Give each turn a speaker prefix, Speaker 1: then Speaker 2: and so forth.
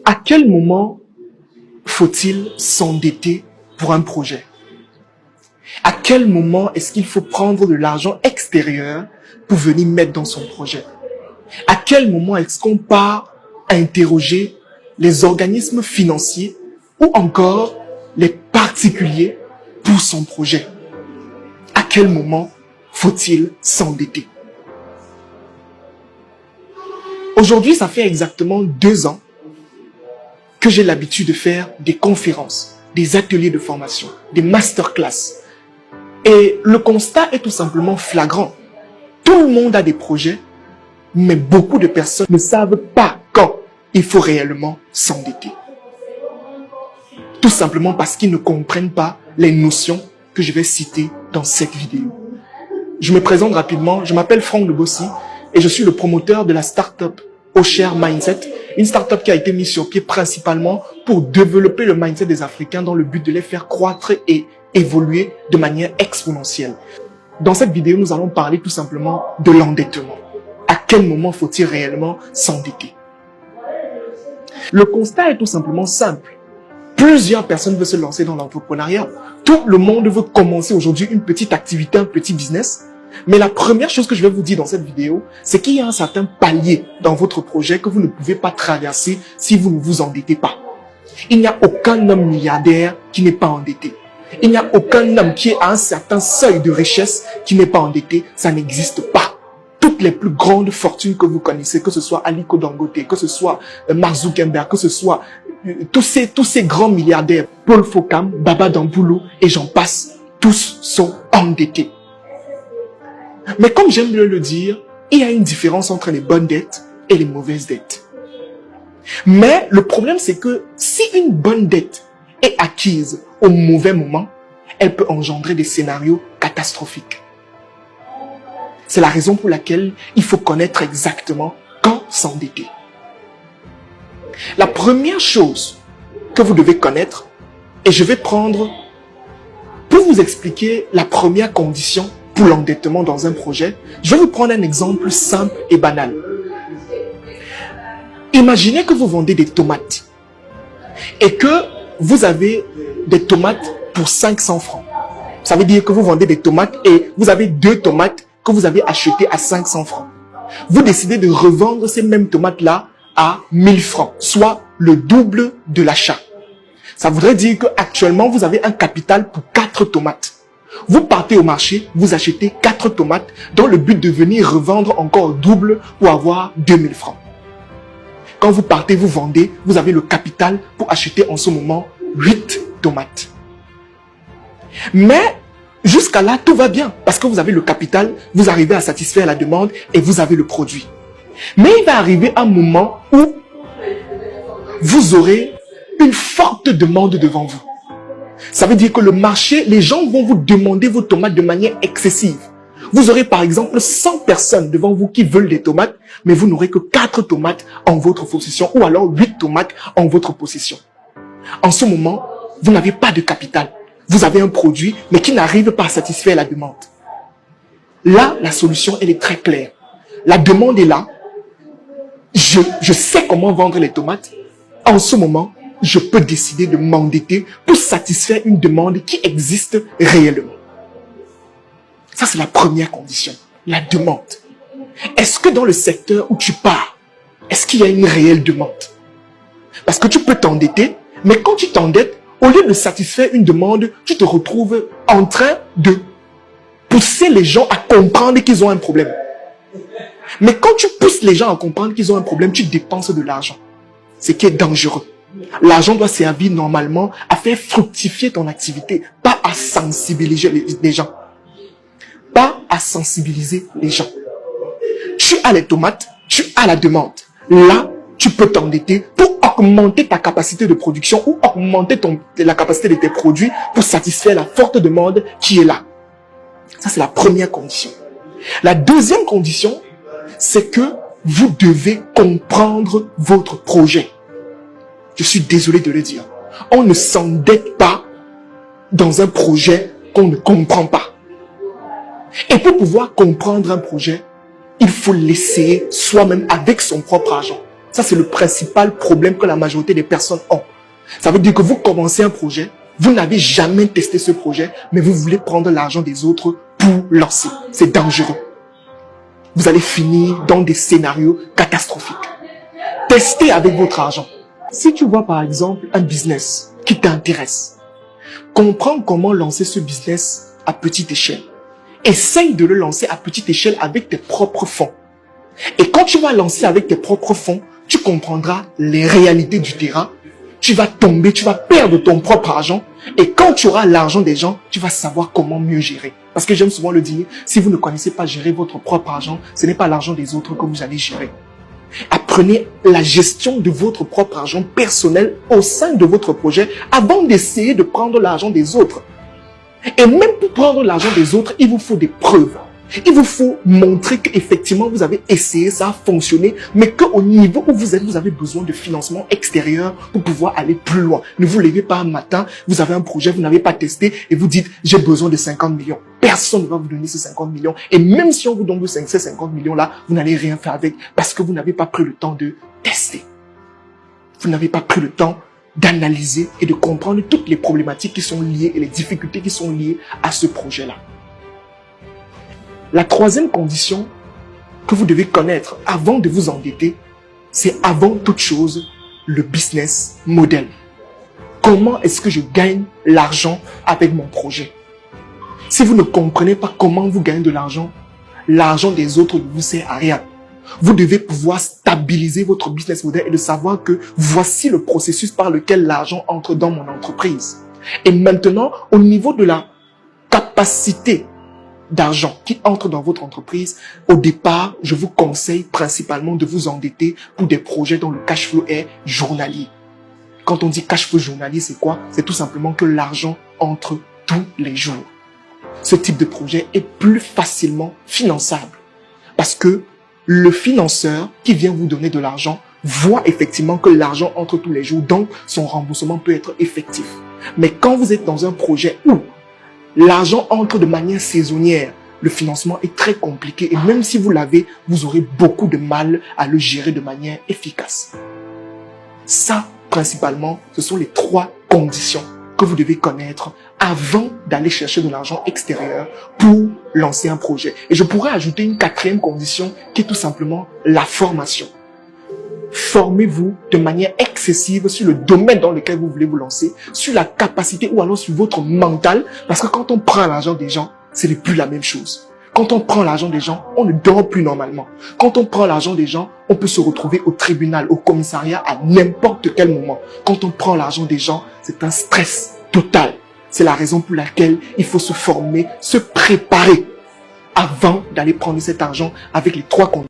Speaker 1: À quel moment faut-il s'endetter pour un projet? À quel moment est-ce qu'il faut prendre de l'argent extérieur pour venir mettre dans son projet? À quel moment est-ce qu'on part interroger les organismes financiers ou encore les particuliers pour son projet? À quel moment faut-il s'endetter? Aujourd'hui, ça fait exactement 2 ans que j'ai l'habitude de faire des conférences, des ateliers de formation, des masterclass. Et le constat est tout simplement flagrant. Tout le monde a des projets, mais beaucoup de personnes ne savent pas quand il faut réellement s'endetter. Tout simplement parce qu'ils ne comprennent pas les notions que je vais citer dans cette vidéo. Je me présente rapidement, je m'appelle Franck Lebossi et je suis le promoteur de la start-up Oshare Mindset, une start-up qui a été mise sur pied principalement pour développer le mindset des Africains dans le but de les faire croître et évoluer de manière exponentielle. Dans cette vidéo, nous allons parler tout simplement de l'endettement. À quel moment faut-il réellement s'endetter? Le constat est tout simplement simple. Plusieurs personnes veulent se lancer dans l'entrepreneuriat. Tout le monde veut commencer aujourd'hui une petite activité, un petit business. Mais la première chose que je vais vous dire dans cette vidéo, c'est qu'il y a un certain palier dans votre projet que vous ne pouvez pas traverser si vous ne vous endettez pas. Il n'y a aucun homme milliardaire qui n'est pas endetté. Il n'y a aucun homme qui est à un certain seuil de richesse qui n'est pas endetté. Ça n'existe pas. Toutes les plus grandes fortunes que vous connaissez, que ce soit Aliko Dangote, que ce soit Mark Zuckerberg, que ce soit tous ces grands milliardaires, Paul Fokam, Baba Damboulou et j'en passe, tous sont endettés. Mais comme j'aime bien le dire, il y a une différence entre les bonnes dettes et les mauvaises dettes. Mais le problème, c'est que si une bonne dette est acquise au mauvais moment, elle peut engendrer des scénarios catastrophiques. C'est la raison pour laquelle il faut connaître exactement quand s'endetter. La première chose que vous devez connaître, et je vais prendre, pour vous expliquer la première condition pour l'endettement dans un projet, je vais vous prendre un exemple simple et banal. Imaginez que vous vendez des tomates et que vous avez des tomates pour 500 francs. Ça veut dire que vous vendez des tomates et vous avez 2 tomates que vous avez achetées à 500 francs. Vous décidez de revendre ces mêmes tomates-là à 1000 francs, soit le double de l'achat. Ça voudrait dire qu'actuellement, vous avez un capital pour 4 tomates. Vous partez au marché, vous achetez 4 tomates dans le but de venir revendre encore double pour avoir 2000 francs. Quand vous partez, vous vendez, vous avez le capital pour acheter en ce moment 8 tomates. Mais jusqu'à là, tout va bien parce que vous avez le capital, vous arrivez à satisfaire la demande et vous avez le produit. Mais il va arriver un moment où vous aurez une forte demande devant vous. Ça veut dire que le marché, les gens vont vous demander vos tomates de manière excessive. Vous aurez par exemple 100 personnes devant vous qui veulent des tomates, mais vous n'aurez que 4 tomates en votre possession ou alors 8 tomates en votre possession. En ce moment, vous n'avez pas de capital. Vous avez un produit, mais qui n'arrive pas à satisfaire la demande. Là, la solution, elle est très claire. La demande est là. Je sais comment vendre les tomates. En ce moment, je peux décider de m'endetter pour satisfaire une demande qui existe réellement. Ça, c'est la première condition, la demande. Est-ce que dans le secteur où tu pars, est-ce qu'il y a une réelle demande? Parce que tu peux t'endetter, mais quand tu t'endettes, au lieu de satisfaire une demande, tu te retrouves en train de pousser les gens à comprendre qu'ils ont un problème. Mais quand tu pousses les gens à comprendre qu'ils ont un problème, tu dépenses de l'argent. Ce qui est dangereux. L'argent doit servir normalement à faire fructifier ton activité, pas à sensibiliser les gens. Pas à sensibiliser les gens. Tu as les tomates, tu as la demande. Là, tu peux t'endetter pour augmenter ta capacité de production ou augmenter la capacité de tes produits pour satisfaire la forte demande qui est là. Ça, c'est la première condition. La deuxième condition, c'est que vous devez comprendre votre projet. Je suis désolé de le dire. On ne s'endette pas dans un projet qu'on ne comprend pas. Et pour pouvoir comprendre un projet, il faut l'essayer soi-même avec son propre argent. Ça, c'est le principal problème que la majorité des personnes ont. Ça veut dire que vous commencez un projet, vous n'avez jamais testé ce projet, mais vous voulez prendre l'argent des autres pour lancer. C'est dangereux. Vous allez finir dans des scénarios catastrophiques. Testez avec votre argent. Si tu vois par exemple un business qui t'intéresse, comprends comment lancer ce business à petite échelle. Essaye de le lancer à petite échelle avec tes propres fonds. Et quand tu vas lancer avec tes propres fonds, tu comprendras les réalités du terrain. Tu vas tomber, tu vas perdre ton propre argent. Et quand tu auras l'argent des gens, tu vas savoir comment mieux gérer. Parce que j'aime souvent le dire, si vous ne connaissez pas gérer votre propre argent, ce n'est pas l'argent des autres que vous allez gérer. Apprenez la gestion de votre propre argent personnel au sein de votre projet avant d'essayer de prendre l'argent des autres. Et même pour prendre l'argent des autres, il vous faut des preuves. Il vous faut montrer qu'effectivement vous avez essayé, ça a fonctionné, mais qu'au niveau où vous êtes, vous avez besoin de financement extérieur pour pouvoir aller plus loin. Ne vous levez pas un matin, vous avez un projet, vous n'avez pas testé et vous dites j'ai besoin de 50 millions. Personne ne va vous donner ces 50 millions. Et même si on vous donne ces 50 millions-là, vous n'allez rien faire avec parce que vous n'avez pas pris le temps de tester. Vous n'avez pas pris le temps d'analyser et de comprendre toutes les problématiques qui sont liées et les difficultés qui sont liées à ce projet-là. La troisième condition que vous devez connaître avant de vous endetter, c'est avant toute chose le business model. Comment est-ce que je gagne l'argent avec mon projet? Si vous ne comprenez pas comment vous gagnez de l'argent, l'argent des autres ne vous sert à rien. Vous devez pouvoir stabiliser votre business model et de savoir que voici le processus par lequel l'argent entre dans mon entreprise. Et maintenant, au niveau de la capacité d'argent qui entre dans votre entreprise, au départ, je vous conseille principalement de vous endetter pour des projets dont le cash flow est journalier. Quand on dit cash flow journalier, c'est quoi? C'est tout simplement que l'argent entre tous les jours. Ce type de projet est plus facilement finançable parce que le financeur qui vient vous donner de l'argent voit effectivement que l'argent entre tous les jours, donc son remboursement peut être effectif. Mais quand vous êtes dans un projet où l'argent entre de manière saisonnière, le financement est très compliqué et même si vous l'avez, vous aurez beaucoup de mal à le gérer de manière efficace. Ça, principalement, ce sont les 3 conditions que vous devez connaître avant d'aller chercher de l'argent extérieur pour lancer un projet. Et je pourrais ajouter une 4e condition qui est tout simplement la formation. Formez-vous de manière excessive sur le domaine dans lequel vous voulez vous lancer, sur la capacité ou alors sur votre mental, parce que quand on prend l'argent des gens, ce n'est plus la même chose. Quand on prend l'argent des gens, on ne dort plus normalement. Quand on prend l'argent des gens, on peut se retrouver au tribunal, au commissariat à n'importe quel moment. Quand on prend l'argent des gens, c'est un stress total. C'est la raison pour laquelle il faut se former, se préparer avant d'aller prendre cet argent avec les 3 conditions.